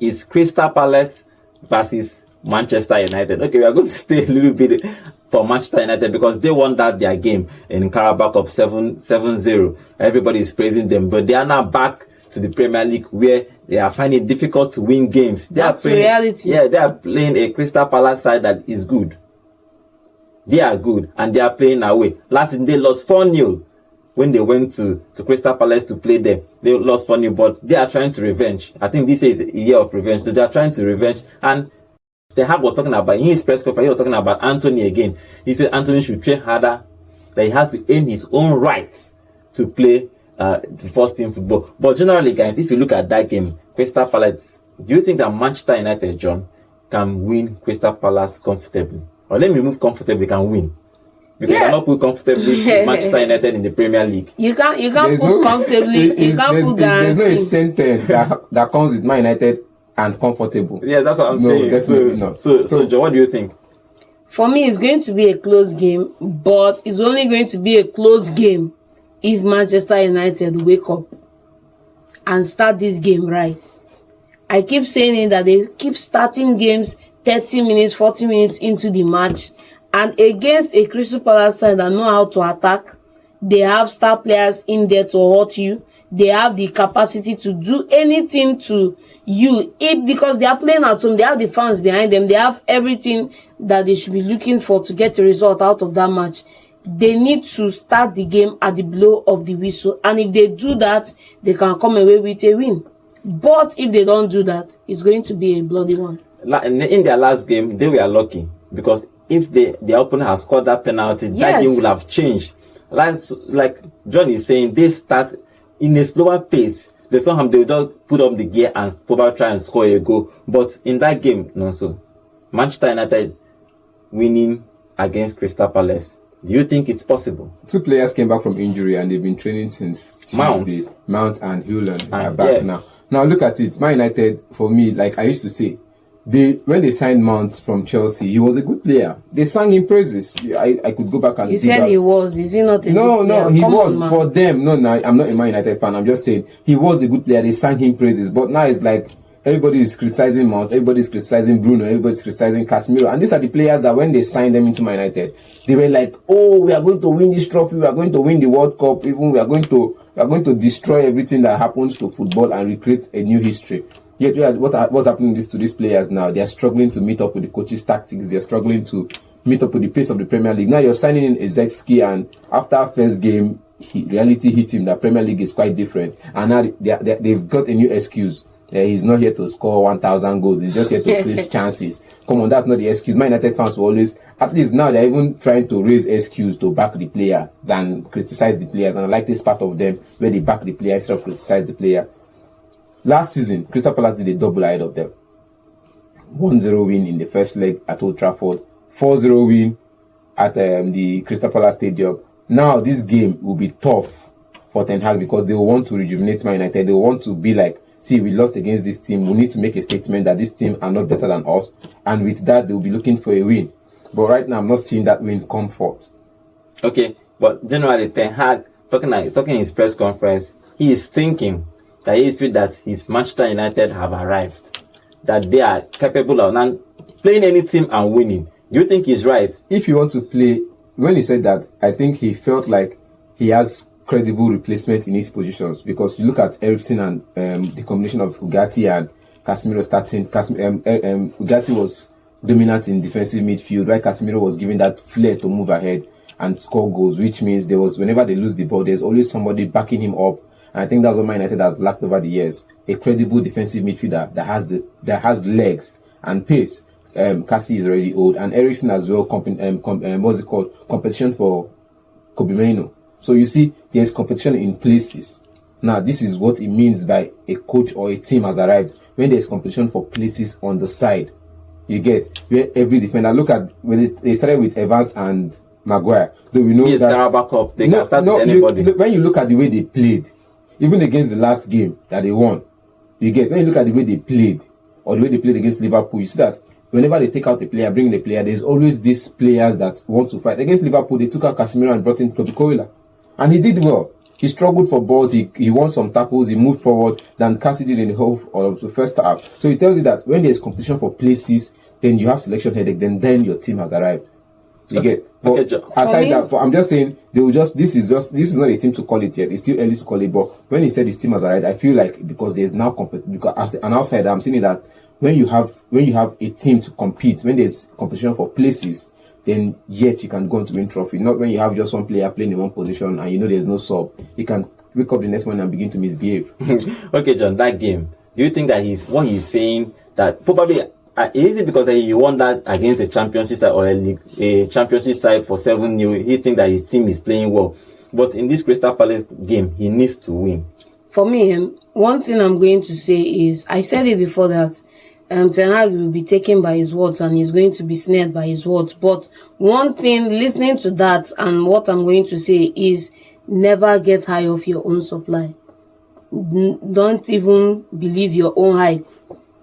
is Crystal Palace versus Manchester United. Okay, we are going to stay a little bit for Manchester United because they won their game in Carabao Cup 7-0. Everybody is praising them, but they are now back to the Premier League where they are finding it difficult to win games. That's reality. Yeah, they are playing a Crystal Palace side that is good. They are good and they are playing away. Last season they lost 4-0 when they went to Crystal Palace to play them. They lost 4-0, but they are trying to revenge. I think this is a year of revenge. So they are trying to revenge. And Ten Hag was talking about, in his press conference, he was talking about Anthony again. He said Anthony should train harder, that he has to earn his own rights to play the first team football. But generally, guys, if you look at that game, Crystal Palace, do you think that Manchester United, John, can win Crystal Palace comfortably? Or let me move comfortably, can win. Because you cannot put comfortably Manchester United in the Premier League. You can't put comfortably. You can't put guarantee. There's no sentence that comes with Man United and comfortable. Yeah, that's what I'm saying. Definitely not. So, John, what do you think? For me, it's going to be a close game, but it's only going to be a close game if Manchester United wake up and start this game right. I keep saying it that they keep starting games 30 minutes, 40 minutes into the match, and against a Crystal Palace side that know how to attack, they have star players in there to hurt you. They have the capacity to do anything to you, because they are playing at home. They have the fans behind them. They have everything that they should be looking for to get a result out of that match. They need to start the game at the blow of the whistle, and if they do that, they can come away with a win. But if they don't do that, it's going to be a bloody one. In their last game, they were lucky because if the opponent has scored that penalty, that game will have changed. Like John is saying, they start in a slower pace. They will just put up the gear and probably try and score a goal. But in that game, no, so Manchester United winning against Crystal Palace. Do you think it's possible? 2 players came back from injury and they've been training since Tuesday. Mount and Haaland are back now. Now look at it. Man United, for me, like I used to say, when they signed Mount from Chelsea, he was a good player. They sang him praises. I could go back and you said he was. Is he not a good player? No, he was for them. No, I'm not a Man United fan. I'm just saying he was a good player. They sang him praises. But now it's like everybody is criticizing Mount, everybody is criticizing Bruno, everybody is criticizing Casemiro. And these are the players that when they signed them into Man United, they were like, oh, we are going to win this trophy, we are going to win the World Cup, even we are going to destroy everything that happens to football and recreate a new history. Yet what's happening to these players now? They are struggling to meet up with the coach's tactics. They are struggling to meet up with the pace of the Premier League. Now you're signing in Ezekski, and after first game, reality hit him that Premier League is quite different. And now they've got a new excuse. He's not here to score 1,000 goals. He's just here to place chances. Come on, that's not the excuse. Man United fans will always, at least now they're even trying to raise excuse to back the player than criticize the players. And I like this part of them where they back the player instead of criticize the player. Last season, Crystal Palace did a double ahead of them. 1-0 win in the first leg at Old Trafford. 4-0 win at the Crystal Palace Stadium. Now, this game will be tough for Ten Hag because they will want to rejuvenate Man United. They will want to be like, see, we lost against this team. We need to make a statement that this team are not better than us. And with that, they will be looking for a win. But right now, I'm not seeing that win come forth. Okay, but generally, Ten Hag, talking in his press conference, he is thinking that he feels that his Manchester United have arrived, that they are capable of now playing any team and winning. Do you think he's right? If you want to play, when he said that, I think he felt like he has credible replacement in his positions, because you look at Eriksen and the combination of Ugarte and Casemiro starting. Ugarte was dominant in defensive midfield, while Casemiro was given that flair to move ahead and score goals, which means whenever they lose the ball, there's always somebody backing him up. And I think that's what Man United has lacked over the years: a credible defensive midfielder that has legs and pace. Cassie is already old, and Eriksen as well. Competition for Kobe Mainoo. So you see, there's competition in places. Now, this is what it means by a coach or a team has arrived. When there's competition for places on the side, you get where every defender. Look at when they started with Evans and Maguire. Though we know that Carabao Cup, they can start with anybody. When you look at the way they played, even against the last game that they won, you get, when you look at the way they played or the way they played against Liverpool, you see that whenever they take out a player, bring in a player, there's always these players that want to fight. Against Liverpool, they took out Casemiro and brought in Toby Kohler. And he did well. He struggled for balls. He won some tackles. He moved forward than Cassidy did in the whole of the first half. So it tells you that when there's competition for places, then you have selection headache. Then your team has arrived. You get. But aside that, I'm just saying they will just. This is not a team to call it yet. It's still early to call it. But when he said his team has arrived, I feel like because there's now because as an outsider, I'm saying that when you have a team to compete, when there's competition for places, then yet you can go on to win trophy. Not when you have just one player playing in one position and you know there's no sub. You can wake up the next morning and begin to misbehave. Okay, John, that game. Do you think that what he's saying that probably is it because he won that against a championship side or a championship side for 7-0? He think that his team is playing well, but in this Crystal Palace game, he needs to win. For me, one thing I'm going to say is I said it before that Ten Hag will be taken by his words and he's going to be snared by his words. But one thing, listening to that and what I'm going to say is never get high off your own supply. Don't even believe your own hype.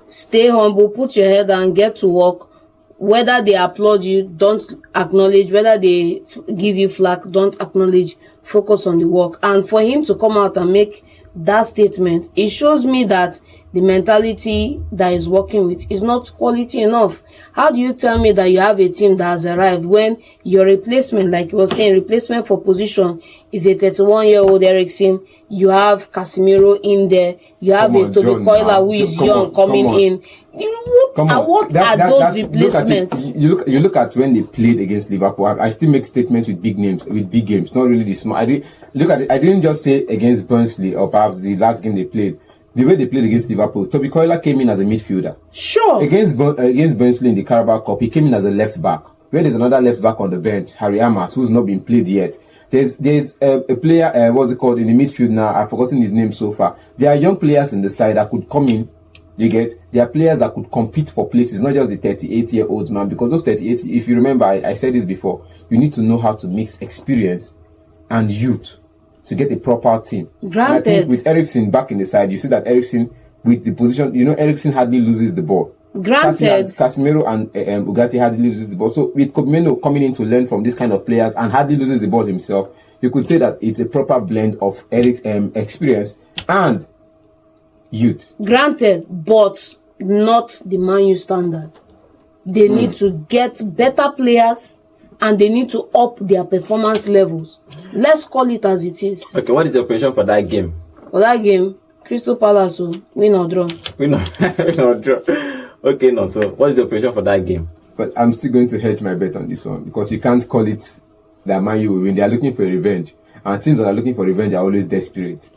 Stay humble, put your head down, get to work. Whether they applaud you, don't acknowledge. Whether they give you flack, don't acknowledge. Focus on the work. And for him to come out and make that statement, it shows me that the mentality that he's working with is not quality enough. How do you tell me that you have a team that has arrived when your replacement, like you were saying, replacement for position is a 31-year-old Eriksen? You have Casemiro in there. You have a Toby Coyla who is young coming in. What are those replacements? You look at when they played against Liverpool. I still make statements with big names, with big games, not really the small. I didn't just say against Burnley or perhaps the last game they played. The way they played against Liverpool, Toby Coyla came in as a midfielder. Sure. Against Burnley in the Carabao Cup, he came in as a left back. Where there's another left back on the bench, Harry Amas, who's not been played yet. There's a player, what's it called, in the midfield now. I've forgotten his name so far. There are young players in the side that could come in. You get? There are players that could compete for places, not just the 38-year-old man. Because those 38, if you remember, I said this before, you need to know how to mix experience and youth to get a proper team. Granted. I think with Eriksen back in the side, you see that Eriksen, with the position, Eriksen hardly loses the ball. Granted. Casemiro and Ugarte hardly loses the ball. So with Kobbino coming in to learn from these kind of players and hardly loses the ball himself, you could say that it's a proper blend of experience and youth. Granted, but not the Man U standard. They need to get better players and they need to up their performance levels. Let's call it as it is. Okay, what is your prediction for that game? For that game, Crystal Palace will win or draw. Win or draw. Okay, no. So, what is your prediction for that game? But I'm still going to hedge my bet on this one because you can't call it that Man U will win. They are looking for revenge, and teams that are looking for revenge are always desperate.